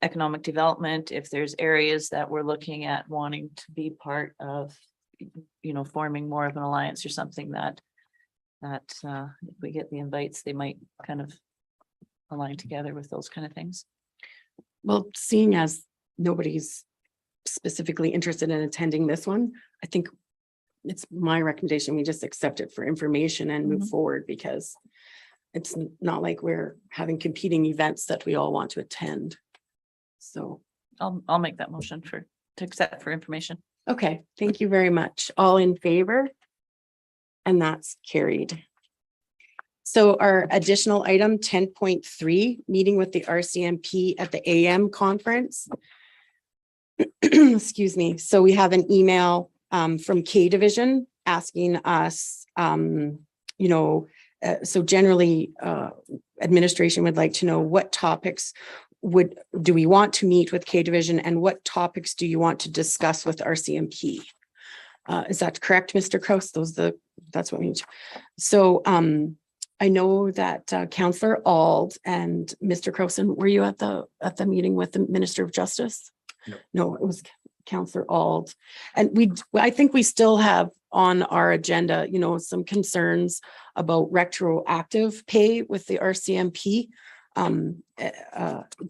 economic development, if there's areas that we're looking at wanting to be part of, you know, forming more of an alliance or something that if we get the invites, they might kind of align together with those kind of things. Well, seeing as nobody's specifically interested in attending this one, I think it's my recommendation, we just accept it for information and move forward, because it's not like we're having competing events that we all want to attend. So, I'll make that motion to accept for information. okay, thank you very much. All in favor? And that's carried. So our additional item 10.3, meeting with the RCMP at the AM conference. Excuse me. So we have an email from K Division asking us, so generally administration would like to know what topics do we want to meet with K Division, and what topics do you want to discuss with RCMP? Is that correct, Mr. Kraus? That's what we need. So I know that Councillor Auld and Mr. Crowson, were you at the meeting with the Minister of Justice? No, it was Councillor Auld. And I think we still have on our agenda, some concerns about retroactive pay with the RCMP. Do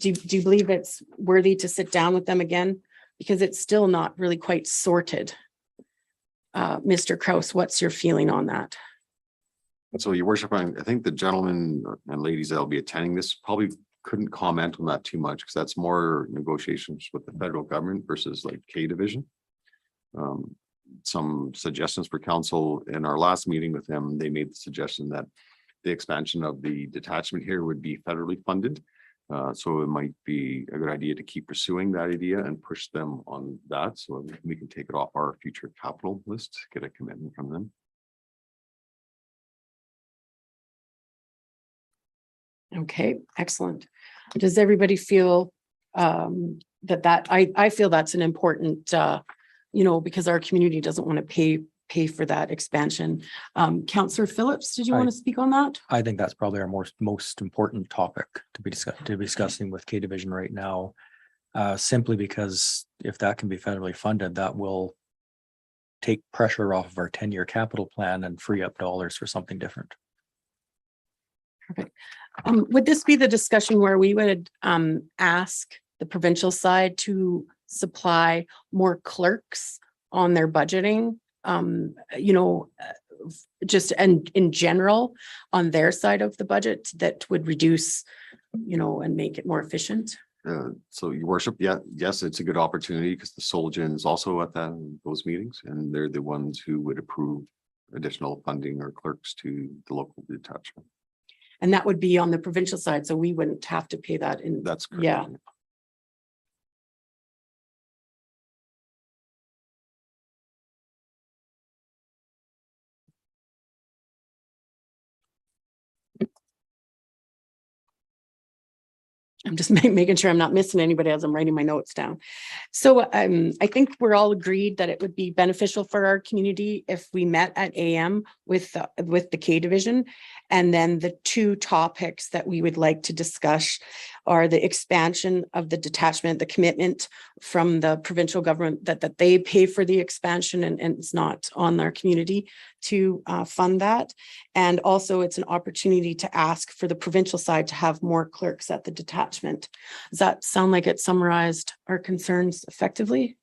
you believe it's worthy to sit down with them again? Because it's still not really quite sorted. Mr. Kraus, what's your feeling on that? So your worship, I think the gentlemen and ladies that'll be attending this probably couldn't comment on that too much because that's more negotiations with the federal government versus like K division. Some suggestions for council in our last meeting with them, they made the suggestion that the expansion of the detachment here would be federally funded. So it might be a good idea to keep pursuing that idea and push them on that. So we can take it off our future capital list, get a commitment from them. Okay, excellent. Does everybody feel that I feel that's an important, because our community doesn't want to pay for that expansion. Councillor Phillips, did you want to speak on that? I think that's probably our most important topic to be discussing with K Division right now. Simply because if that can be federally funded, that will take pressure off of our 10-year capital plan and free up dollars for something different. Perfect. Would this be the discussion where we would ask the provincial side to supply more clerks on their budgeting? Just and in general on their side of the budget that would reduce, and make it more efficient? So your worship, yes, it's a good opportunity because the Solgen is also at those meetings and they're the ones who would approve additional funding or clerks to the local detachment. And that would be on the provincial side, so we wouldn't have to pay that in. That's correct. Yeah. I'm just making sure I'm not missing anybody as I'm writing my notes down. So I think we're all agreed that it would be beneficial for our community if we met at AM with the K Division. And then the two topics that we would like to discuss are the expansion of the detachment, the commitment from the provincial government that they pay for the expansion and it's not on our community to fund that. And also it's an opportunity to ask for the provincial side to have more clerks at the detachment. Does that sound like it summarized our concerns effectively?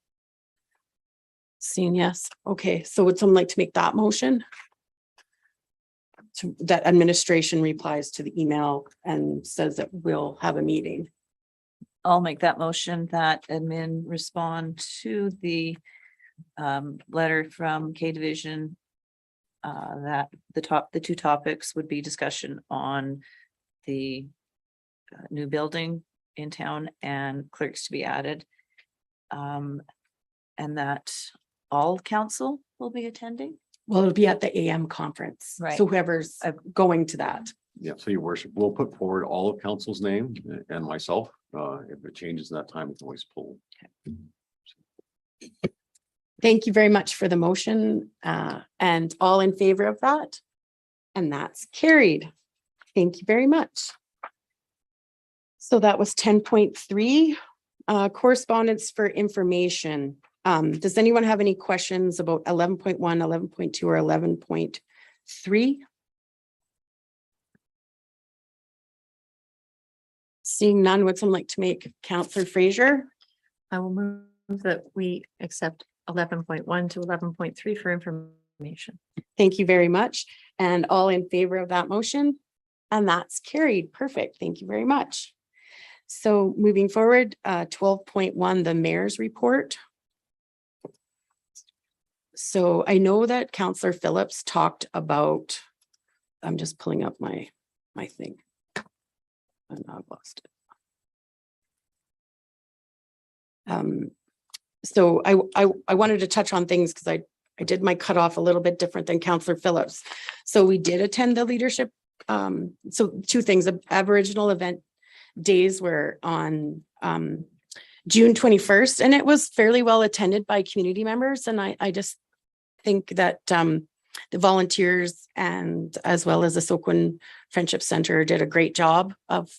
Seeing yes. Okay, so would someone like to make that motion? So that administration replies to the email and says that we'll have a meeting. I'll make that motion that admin respond to the letter from K Division. That the two topics would be discussion on the new building in town and clerks to be added. And that all council will be attending. Well, it'll be at the AM conference. Right. So whoever's going to that. Yeah, so your worship, we'll put forward all of council's name and myself. If it changes that time, we can always pull. Thank you very much for the motion and all in favor of that. And that's carried. Thank you very much. So that was 10.3 correspondence for information. Does anyone have any questions about 11.1, 11.2 or 11.3? Seeing none, would someone like to make Councillor Fraser? I will move that we accept 11.1 to 11.3 for information. Thank you very much. And all in favor of that motion? And that's carried. Perfect. Thank you very much. So moving forward, 12.1, the mayor's report. So I know that Councillor Phillips talked about, I'm just pulling up my thing. And I've lost it. So I wanted to touch on things because I did my cutoff a little bit different than Councillor Phillips. So we did attend the leadership. So two things, Aboriginal event days were on June 21st, and it was fairly well attended by community members. And I just think that the volunteers and as well as the Soquin Friendship Center did a great job of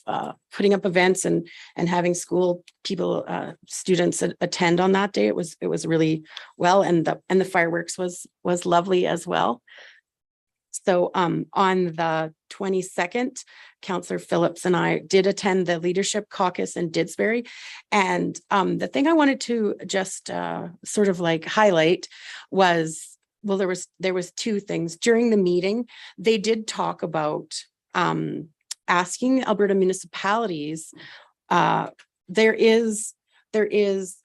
putting up events and having school people, students attend on that day. It was really well, and the fireworks was lovely as well. So on the 22nd, Councillor Phillips and I did attend the leadership caucus in Didsbury. And the thing I wanted to just sort of like highlight was, well, there was two things during the meeting. They did talk about asking Alberta municipalities, there is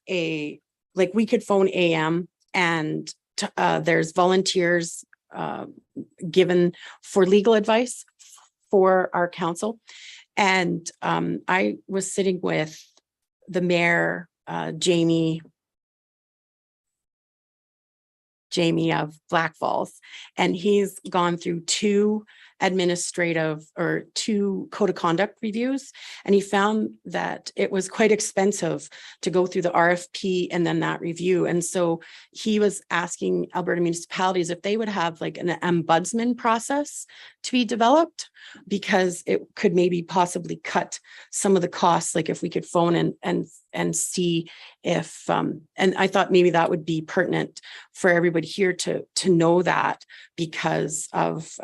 a, like, we could phone AM and there's volunteers given for legal advice for our council. And I was sitting with the mayor, Jamie of Black Falls, and he's gone through two code of conduct reviews, and he found that it was quite expensive to go through the RFP and then that review. And so he was asking Alberta municipalities if they would have like an ombudsman process to be developed, because it could maybe possibly cut some of the costs, like if we could phone and see if and I thought maybe that would be pertinent for everybody here to know that, because of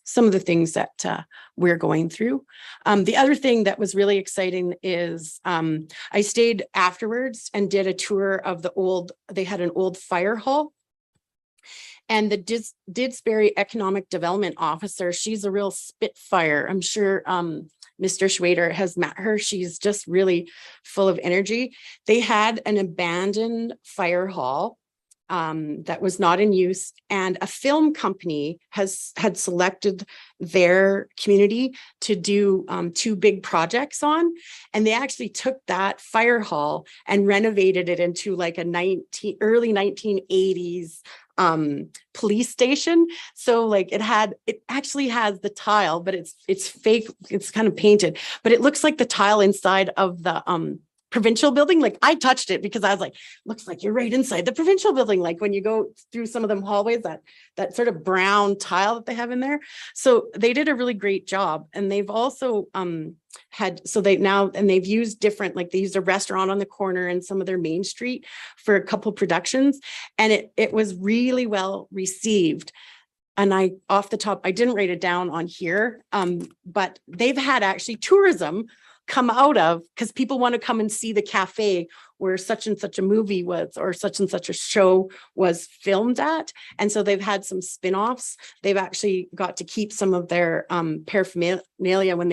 some of the things that we're going through. The other thing that was really exciting is I stayed afterwards and did a tour of they had an old fire hall. And the Didsbury Economic Development Officer, she's a real spitfire. I'm sure Mr. Schwader has met her. She's just really full of energy. They had an abandoned fire hall that was not in use, and a film company had selected their community to do two big projects on, and they actually took that fire hall and renovated it into like a early 1980s police station. So like it actually has the tile, but it's fake, it's kind of painted, but it looks like the tile inside of the provincial building. Like I touched it because I was like, looks like you're right inside the provincial building. Like when you go through some of them hallways, that sort of brown tile that they have in there. So they did a really great job. And they've also they've used different, like they used a restaurant on the corner and some of their main street for a couple productions. And it was really well received. And off the top, I didn't write it down on here, but they've had actually tourism come out of, because people want to come and see the cafe where such and such a movie was, or such and such a show was filmed at. And so they've had some spin-offs. They've actually got to keep some of their paraphernalia when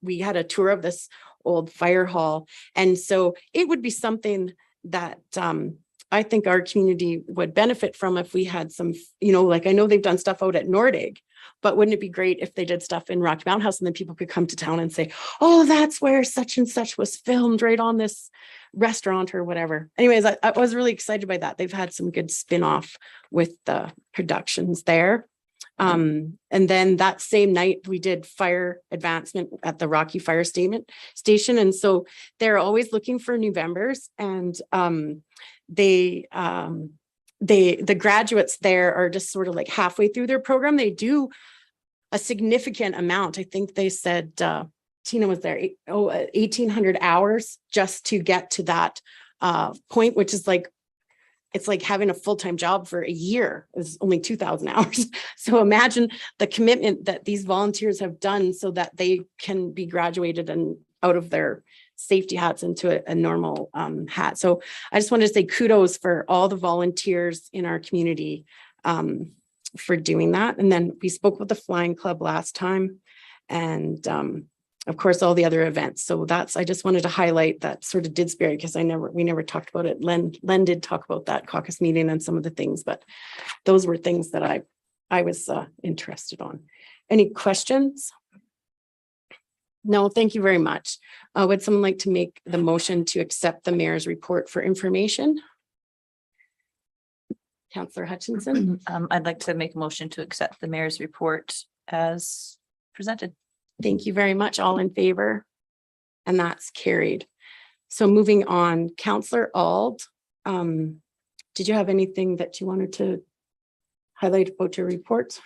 we had a tour of this old fire hall. And so it would be something that I think our community would benefit from if we had some, like I know they've done stuff out at Nordig, but wouldn't it be great if they did stuff in Rocky Mountain House and then people could come to town and say, oh, that's where such and such was filmed, right on this restaurant or whatever. Anyways, I was really excited by that. They've had some good spin-off with the productions there. And then that same night we did fire advancement at the Rocky Fire Station. And so they're always looking for new members, and the graduates there are just sort of like halfway through their program. They do a significant amount. I think they said, Tina was there, 1,800 hours just to get to that point, which is like, it's like having a full-time job for a year. It's only 2,000 hours. So imagine the commitment that these volunteers have done so that they can be graduated and out of their safety hats into a normal hat. So I just wanted to say kudos for all the volunteers in our community for doing that. And then we spoke with the Flying Club last time, and of course, all the other events. So I just wanted to highlight that sort of Didsbury, because we never talked about it. Len did talk about that caucus meeting and some of the things, but those were things that I was interested on. Any questions? No, thank you very much. Would someone like to make the motion to accept the mayor's report for information? Councillor Hutchinson. I'd like to make a motion to accept the mayor's report as presented. Thank you very much. All in favor? And that's carried. So moving on, Councillor Auld, did you have anything that you wanted to highlight about your report?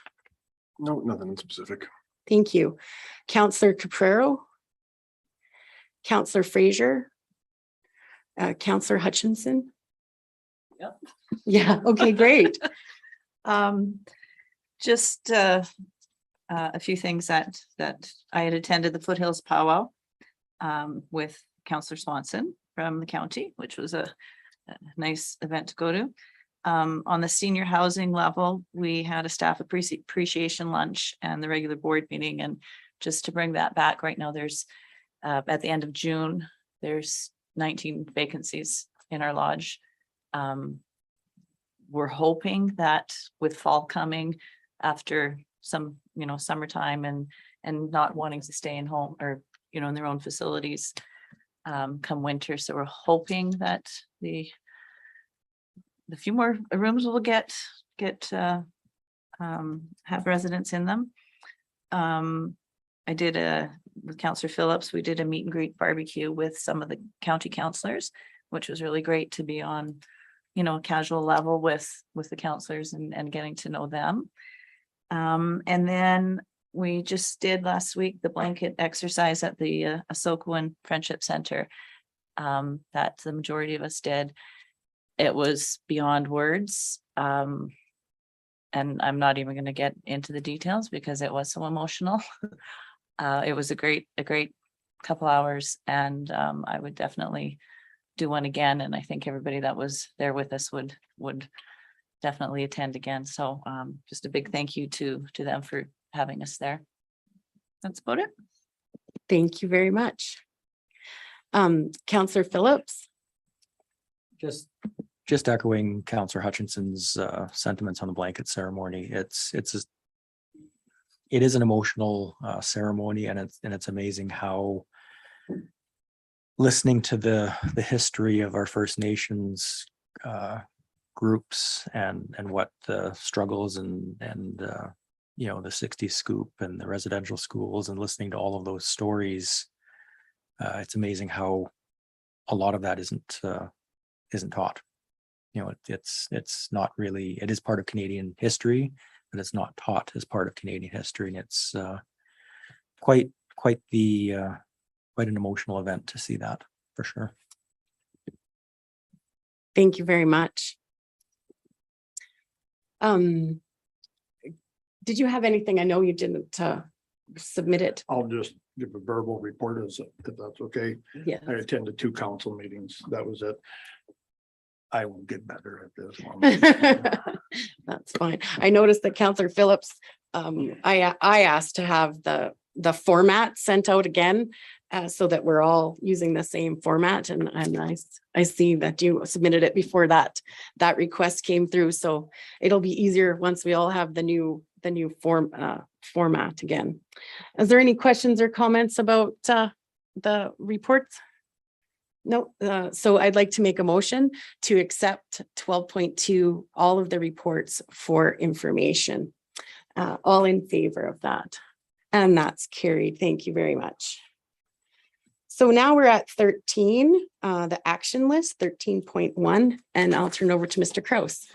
No, nothing specific. Thank you. Councillor Caprero, Councillor Fraser, Councillor Hutchinson. Yep. Yeah, okay, great. Just a few things that I had attended the Foothills Powwow with Councillor Swanson from the county, which was a nice event to go to. On the senior housing level, we had a staff appreciation lunch and the regular board meeting, and just to bring that back, right now, there's at the end of June, there's 19 vacancies in our lodge. We're hoping that with fall coming after some, summertime and not wanting to stay in home or, in their own facilities come winter. So we're hoping that the few more rooms will get have residents in them. I did with Councillor Phillips, we did a meet and greet barbecue with some of the county councillors, which was really great to be on, a casual level with the councillors and getting to know them. And then we just did last week the blanket exercise at the Asokwin Friendship Center that the majority of us did. It was beyond words. And I'm not even going to get into the details because it was so emotional. It was a great couple hours, and I would definitely do one again. And I think everybody that was there with us would definitely attend again. So just a big thank you to them for having us there. That's about it. Thank you very much. Councillor Phillips. Just echoing Councillor Hutchinson's sentiments on the blanket ceremony. It is an emotional ceremony, and it's amazing how listening to the history of our First Nations groups and what the struggles and the 60s scoop and the residential schools, and listening to all of those stories, it's amazing how a lot of that isn't taught. It's not really, it is part of Canadian history, but it's not taught as part of Canadian history. And it's quite an emotional event to see that, for sure. Thank you very much. Did you have anything? I know you didn't submit it. I'll just give a verbal report if that's okay. Yeah. I attended 2 council meetings. That was it. I will get better at this one. That's fine. I noticed that Councillor Phillips, I asked to have the format sent out again so that we're all using the same format. And I see that you submitted it before that request came through. So it'll be easier once we all have the new format again. Is there any questions or comments about the reports? No, so I'd like to make a motion to accept 12.2, all of the reports for information. All in favor of that. And that's carried. Thank you very much. So now we're at 13, the action list, 13.1, and I'll turn over to Mr. Kraus.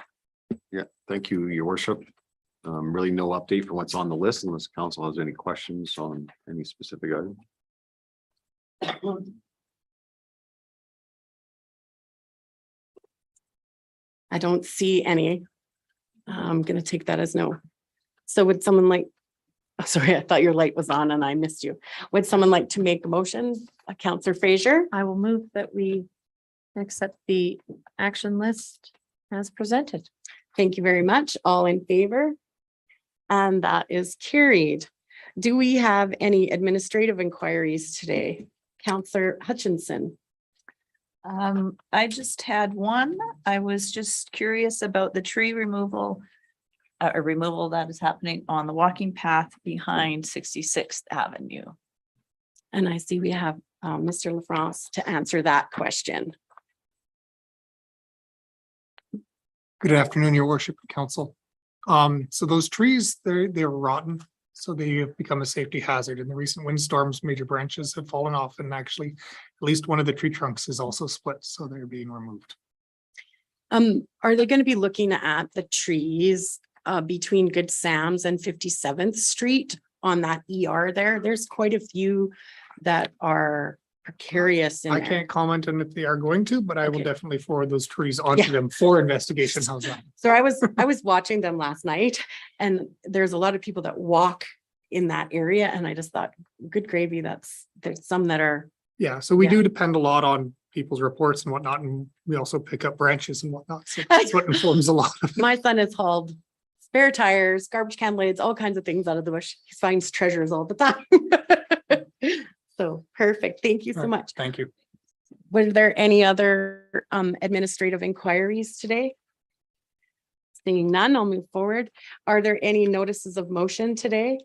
Yeah, thank you, Your Worship. Really no update for what's on the list unless council has any questions on any specific item. I don't see any. I'm going to take that as no. So would someone like, oh, sorry, I thought your light was on and I missed you. Would someone like to make a motion? Councillor Fraser? I will move that we accept the action list as presented. Thank you very much. All in favor? And that is carried. Do we have any administrative inquiries today? Councillor Hutchinson? I just had one. I was just curious about the tree removal that is happening on the walking path behind 66th Avenue. And I see we have Mr. LaFrance to answer that question. Good afternoon, Your Worship and Council. So those trees, they're rotten, so they have become a safety hazard. In the recent windstorms, major branches have fallen off, and actually at least one of the tree trunks is also split, so they're being removed. Are they going to be looking at the trees between Good Sam's and 57th Street on that ER there? There's quite a few that are precarious. I can't comment on if they are going to, but I will Okay. definitely forward those trees onto them for investigation. How's that? So I was watching them last night, and there's a lot of people that walk in that area, and I just thought, good gravy, there's some that are. Yeah, so we Yeah. do depend a lot on people's reports and whatnot, and we also pick up branches and whatnot. So that's what informs a lot of it. My son has hauled spare tires, garbage can lids, all kinds of things out of the bush. He finds treasures all the time. So perfect. Thank you so much. Thank you. Were there any other administrative inquiries today? Seeing none, I'll move forward. Are there any notices of motion today?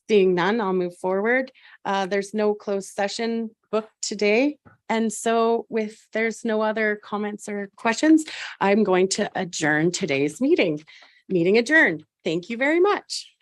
Seeing none, I'll move forward. There's no closed session booked today. And so there's no other comments or questions, I'm going to adjourn today's meeting. Meeting adjourned. Thank you very much.